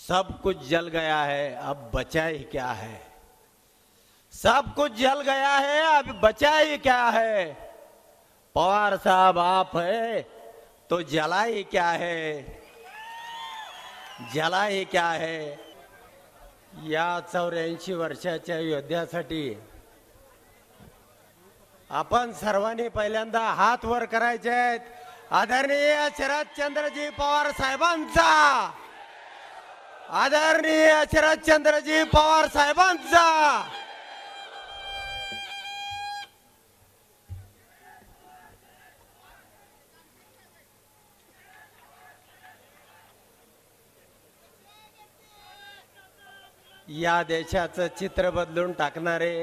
सब कुछ जल गया है, अब बचा ही क्या है। सब कुछ जल गया है, अब बचा ही क्या है। पवार साहब आप है तो जला ही क्या है, जला ही क्या है। या 84 वर्षाच्या योद्ध्यासाठी आपण सर्वांनी पहिल्यांदा हात वर करायचे आहेत। आदरणीय शरदचंद्रजी पवार साहेबांचा, आदरणीय शरदचंद्रजी पवार साहेबांचा। या देशाचं चित्र बदलून टाकणारे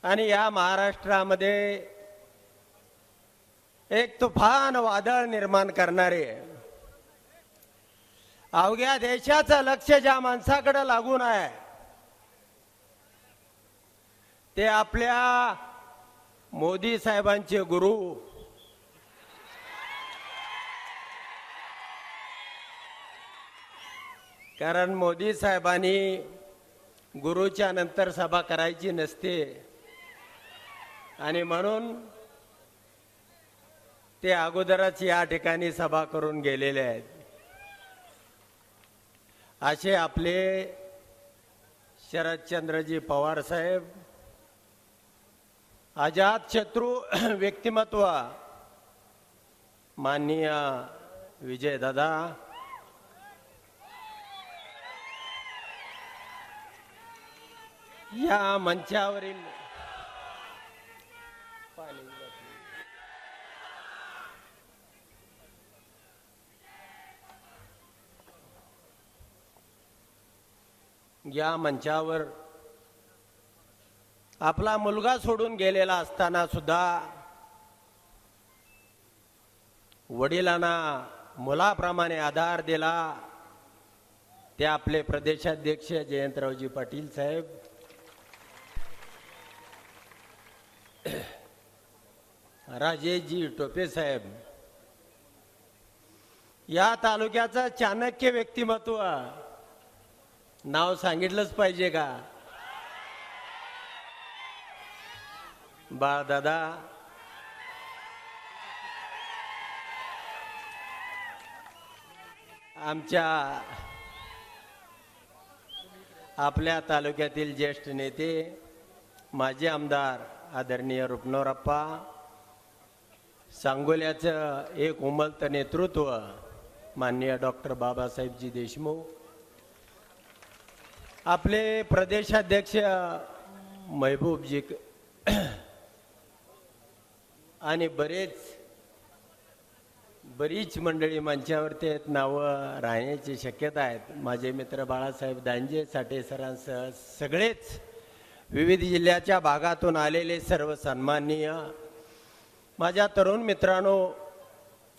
आणि या महाराष्ट्रामध्ये एक तुफान वादळ निर्माण करणारे, अवघ्या देशाचं लक्ष ज्या माणसाकडे लागून आहे ते आपल्या मोदी साहेबांचे गुरु कारण मोदी साहेबांनी गुरुच्या नंतर सभा करायची नसते आणि म्हणून ते अगोदरच या ठिकाणी सभा करून गेलेले आहेत। असे आपले शरदचंद्रजी पवार साहेब अजात शत्रू व्यक्तिमत्व माननीय विजयदादा, या मंचावरील या मंचावर आपला मुलगा सोडून गेलेला असताना सुद्धा वडिलांना मुलाप्रमाणे आधार दिला ते आपले प्रदेशाध्यक्ष जयंतरावजी पाटील साहेब, राजेशजी टोपे साहेब। या तालुक्याचं चाणक्य व्यक्तिमत्व नाव सांगितलंच पाहिजे का? बाळदादा, आमच्या आपल्या तालुक्यातील ज्येष्ठ नेते माजी आमदार आदरणीय रुपनवरप्पा, सांगोल्याचं एक उमलत नेतृत्व माननीय डॉक्टर बाबासाहेबजी देशमुख, आपले प्रदेशाध्यक्ष महबूबजी आणि बरीच मंडळी मंचावरती आहेत, नावं राहण्याची शक्यता आहेत। माझे मित्र बाळासाहेब दांजे साठे सरांसह सगळेच विविध जिल्ह्याच्या भागातून आलेले सर्व सन्माननीय माझ्या तरुण मित्रांनो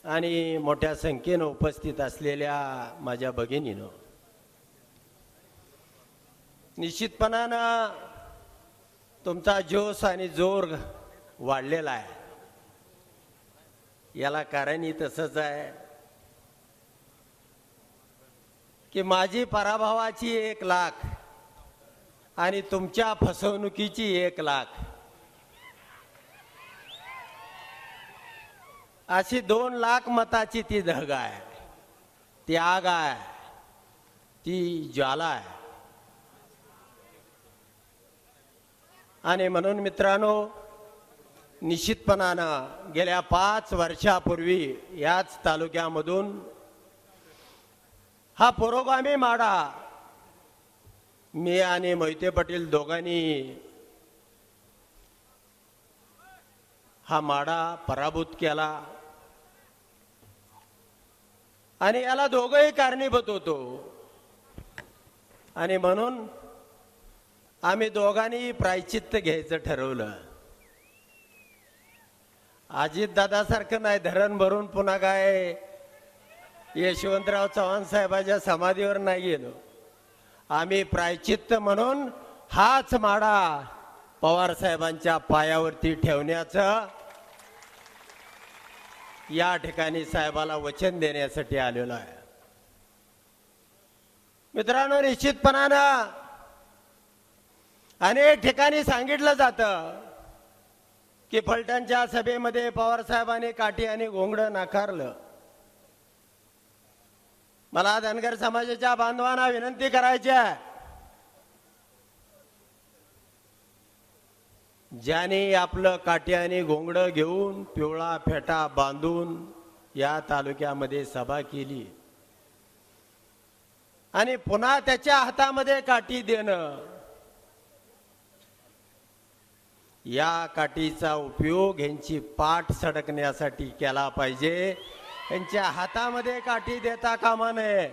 आणि मोठ्या संख्येने उपस्थित असलेल्या माझ्या भगिनींनो, निश्चितपणानं तुमचा जोश आणि जोर वाढलेला आहे। याला कारणही तसंच आहे की माझी पराभवाची 1 लाख आणि तुमच्या फसवणुकीची 1 लाख अशी 2 लाख मताची ती धग आहे, ती आग आहे, ती ज्वाला आहे। आणि म्हणून मित्रांनो, निश्चितपणानं गेल्या 5 वर्षापूर्वी याच तालुक्यामधून हा पुरोगामी माडा मी आणि मोहिते पाटील दोघांनी हा माडा पराभूत केला आणि याला दोघंही कारणीभूत होतो। आणि म्हणून आम्ही दोघांनी प्रायचित्त घ्यायचं ठरवलं। अजित दादासारखं नाही धरण भरून पुन्हा काय यशवंतराव चव्हाण साहेबांच्या समाधीवर नाही गेलो। आम्ही प्रायचित्त म्हणून हाच माडा पवार साहेबांच्या पायावरती ठेवण्याचं या ठिकाणी साहेबाला वचन देण्यासाठी आलेलो आहे. मित्रांनो, निश्चितपणानं अनेक ठिकाणी सांगितलं जातं की फलटणच्या सभेमध्ये पवार साहेबांनी काठी आणि घोंगडं नाकारलं. मला धनगर समाजाच्या बांधवांना विनंती करायची आहे, ज्याने आपलं काठी आणि घोंगडं घेऊन पिवळा फेटा बांधून या तालुक्यामध्ये सभा केली आणि पुन्हा त्याच्या हातामध्ये काठी देणं, या काठीचा उपयोग यांची पाठ सडकण्यासाठी केला पाहिजे. यांच्या हातामध्ये काठी देता कामा नये.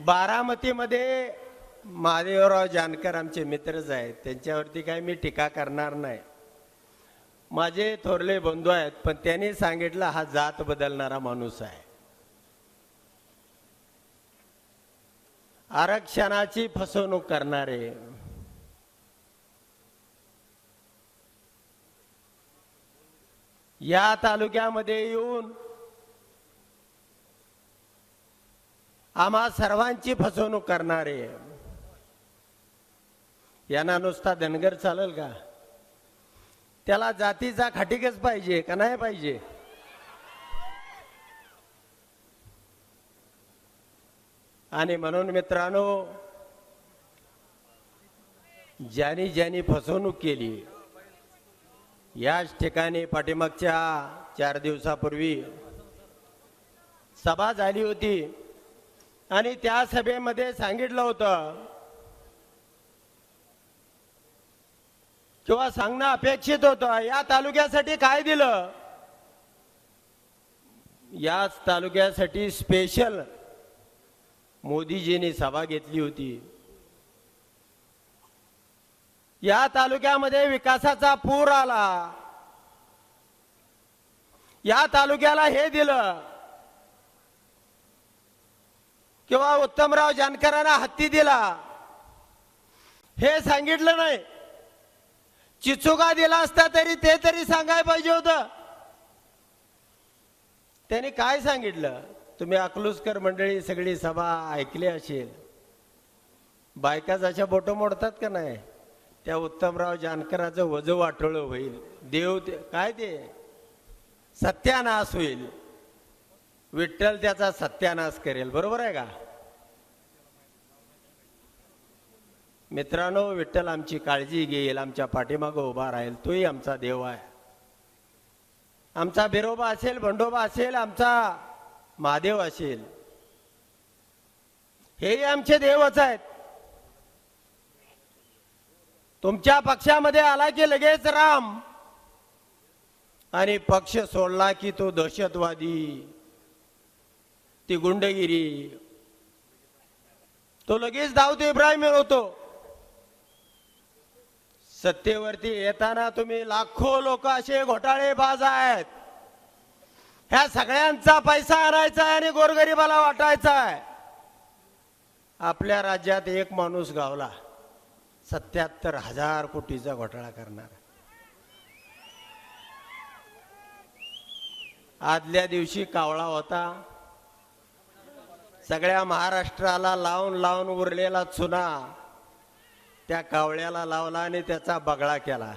बारामतीमध्ये महादेवराव जानकर आमचे मित्रच आहेत, त्यांच्यावरती काही मी टीका करणार नाही. माझे थोरले बंधू आहेत, पण त्यांनी सांगितलं हा जात बदलणारा माणूस आहे. आरक्षणाची फसवणूक करणारे, या तालुक्यामध्ये येऊन आम्हा सर्वांची फसवणूक करणारे, यांना नुसता धनगर चालेल का? त्याला जातीचा खटिकच पाहिजे का नाही पाहिजे? आणि म्हणून मित्रांनो, ज्यांनी ज्यांनी फसवणूक केली, याच ठिकाणी पाठीमागच्या 4 दिवसापूर्वी सभा झाली होती आणि त्या सभेमध्ये सांगितलं होतं किंवा सांगणं अपेक्षित होतं, या तालुक्यासाठी काय दिलं. याच तालुक्यासाठी स्पेशल मोदीजींनी सभा घेतली होती. या तालुक्यामध्ये विकासाचा पूर आला, या तालुक्याला हे दिलं किंवा उत्तमराव जानकरांना हत्ती दिला, हे सांगितलं नाही. चिचुका दिला असता तरी ते तरी सांगायला पाहिजे होतं. त्यांनी काय सांगितलं? तुम्ही अकलूजकर मंडळी सगळी सभा ऐकली असेल. बायका जशा बोटं मोडतात का नाही, त्या उत्तमराव जानकराचं वजं वाटोळं होईल. देव काय ते सत्यानाश होईल. विठ्ठल त्याचा सत्यानाश करेल. बरोबर आहे का मित्रांनो? विठ्ठल आमची काळजी घेईल, आमच्या पाठीमागं उभा राहील. तोही आमचा देव आहे. आमचा बिरोबा असेल, भंडोबा असेल, आमचा महादेव असेल, हेही आमचे देवच आहेत. तुमच्या पक्षामध्ये आला की लगेच राम, आणि पक्ष सोडला की तो दहशतवादी, ती गुंडगिरी, तो लगेच दाऊद इब्राहिम होतो. सत्तेवरती येताना तुम्ही लाखो लोक असे घोटाळेबाज आहेत. ह्या सगळ्यांचा पैसा आणायचा आहे आणि गोरगरिबाला वाटायचा आहे. आपल्या राज्यात एक माणूस गावला 77,000 कोटीचा घोटाळा करणार. आदल्या दिवशी कावळा होता, सगळ्या महाराष्ट्राला लावून लावून उरलेला चुना त्या कावळ्याला लावला आणि त्याचा बगळा केला.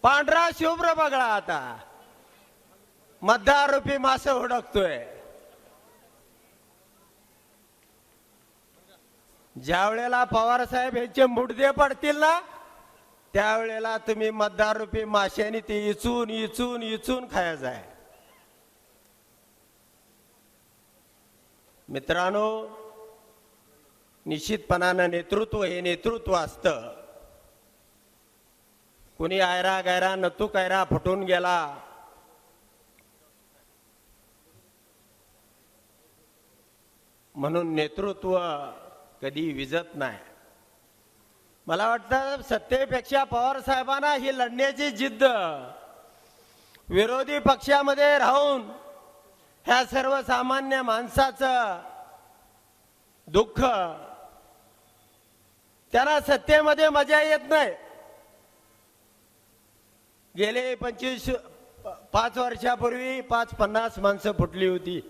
पांढरा शुभ्र बगळा आता मतदारूपी मासे हुडकतोय. ज्या वेळेला पवार साहेब यांचे मुडदे पडतील ना, त्यावेळेला तुम्ही मतदारूपी माशांनी ते इचून इचून इचून खायचं आहे. मित्रांनो, निश्चितपणानं नेतृत्व हे नेतृत्व असतं. कुणी आयरा गायरा नतू कायरा फुटून गेला, म्हणून नेतृत्व कधी विजत नाही. मला वाटतं सत्तेपेक्षा पवार साहेबांना ही लढण्याची जिद्द, विरोधी पक्षामध्ये राहून ह्या सर्वसामान्य माणसाचं दुःख, त्यांना सत्तेमध्ये मजा येत नाही. गेले 5 वर्षापूर्वी 50 माणसं फुटली होती.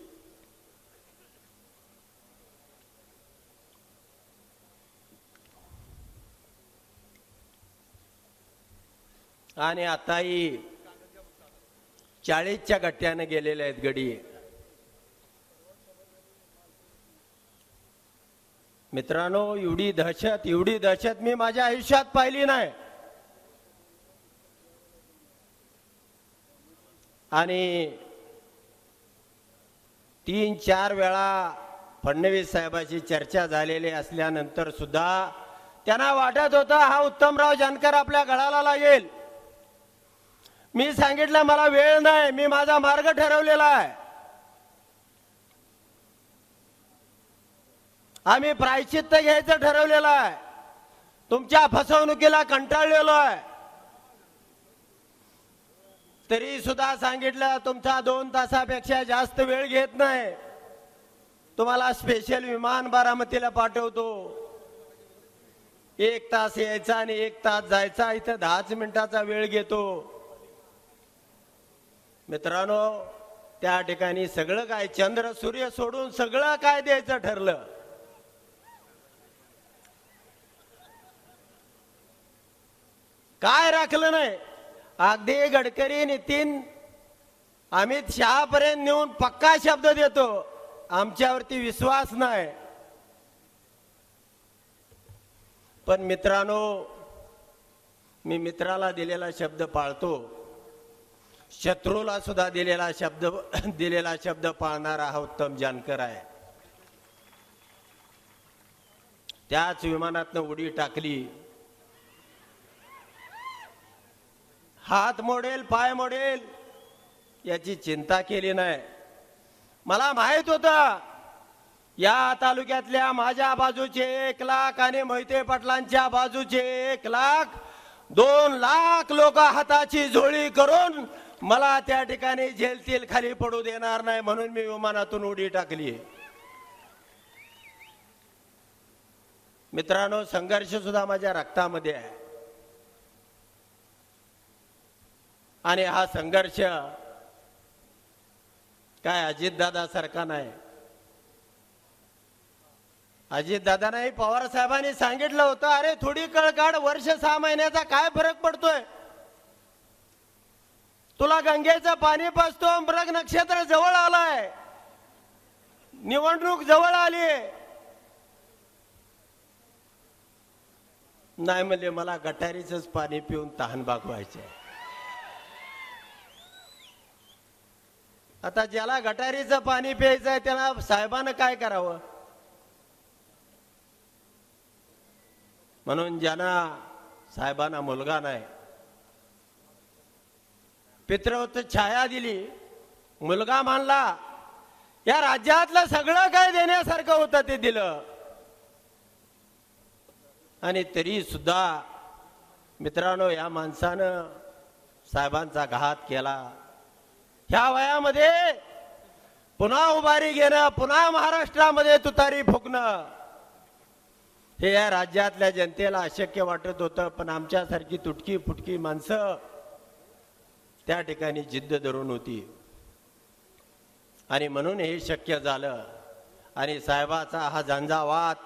आणि आताही 40च्या गट्ट्याने गेलेले आहेत गडी. मित्रांनो, एवढी दहशत मी माझ्या आयुष्यात पाहिली नाही. आणि 3-4 वेळा फडणवीस साहेबांची चर्चा झालेली असल्यानंतर सुद्धा त्यांना वाटत होतं हा उत्तमराव जानकर आपल्या गळाला लागेल. मी सांगितलं मला वेळ नाही, मी माझा मार्ग ठरवलेला आहे. आम्ही प्रायश्चित्त घ्यायचं ठरवलेलं आहे. तुमच्या फसवणुकीला कंटाळलेलो आहे. तरी सुद्धा सांगितलं तुमचा 2 तासापेक्षा जास्त वेळ घेत नाही. तुम्हाला स्पेशल विमान बारामतीला पाठवतो. 1 तास यायचा आणि 1 तास जायचा. इथं 10 मिनिटाचा वेळ घेतो. मित्रांनो, त्या ठिकाणी सगळं काय चंद्र सूर्य सोडून सगळं काय द्यायचं ठरलं. काय राखलं नाही. अगदी गडकरी, नितीन, अमित शहा पर्यंत नेऊन पक्का शब्द देतो आमच्यावरती विश्वास नाही. पण मित्रांनो, मी मित्राला दिलेला शब्द पाळतो. शत्रूला सुद्धा दिलेला शब्द पाळणारा हा उत्तम जानकर आहे. त्याच विमानातनं उडी टाकली. हात मोडेल, पाय मोडेल याची चिंता केली नाही. मला माहित होतं या तालुक्यातल्या माझ्या बाजूचे 1 लाख आणि मोहिते पाटलांच्या बाजूचे 1 लाख, 2 लाख लोक हाताची झोळी करून मला त्या ठिकाणी जेलतील खाली पडू देणार नाही, म्हणून मी विमानातून उडी टाकली. मित्रांनो, संघर्ष सुद्धा माझ्या रक्तामध्ये आहे. आणि हा संघर्ष काय अजितदादा सारखा नाही. अजितदादा नाही, पवार साहेबांनी सांगितलं होतं, अरे थोडी कळ काढ, वर्ष 6 महिन्याचा काय फरक पडतोय. तुला गंगेचं पाणी पाजतो, मृग नक्षत्र जवळ आलाय, निवडणूक जवळ आली. नाही म्हणजे मला गटारीचंच पाणी पिऊन तहान भागवायचे. आता ज्याला गटारीचं पाणी प्यायचं आहे त्याला साहेबानं काय करावं. म्हणून ज्यांना साहेबांना मुलगा नाही, पितृत्व छाया दिली, मुलगा मानला, या राज्यातलं सगळं काय देण्यासारखं होतं ते दिलं. आणि तरी सुद्धा मित्रांनो, या माणसानं साहेबांचा घात केला. ह्या वयामध्ये पुन्हा उभारी घेणं, पुन्हा महाराष्ट्रामध्ये तुतारी फुकणं, हे या राज्यातल्या जनतेला अशक्य वाटत होतं. पण आमच्यासारखी तुटकी फुटकी माणसं त्या ठिकाणी जिद्द धरून होती आणि म्हणून हे शक्य झालं. आणि साहेबाचा हा झंझावात,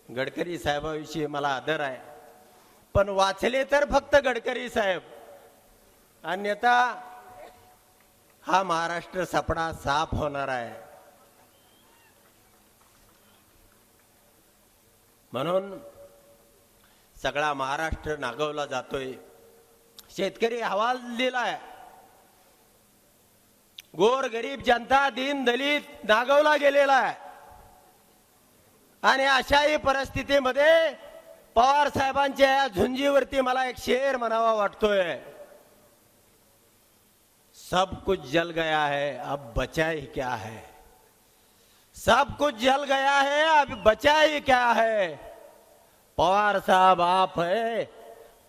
गडकरी साहेबाविषयी मला आदर आहे, पण वाचले तर फक्त गडकरी साहेब, अन्यथा हा महाराष्ट्र सपडा साफ होणार आहे. म्हणून सगळा महाराष्ट्र नागवला जातोय. शेतकरी हवाल दिलाय, गोर गरीब जनता, दीन दलित नागवला गेलेला आहे. आणि अशाही परिस्थितीमध्ये पवार साहेबांच्या या झुंजीवरती मला एक शेर म्हणावा वाटतोय. सब कुछ जल गया है, अब बचा ही क्या है. सब कुछ जल गया है, अब बचा ही क्या है. पवार साहब आप है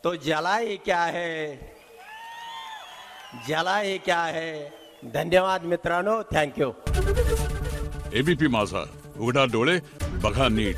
तो जला ही क्या है, जला ही क्या है. धन्यवाद मित्रांनो, थँक्यू. एबीपी माझा, उघडा डोळे बघा नीट.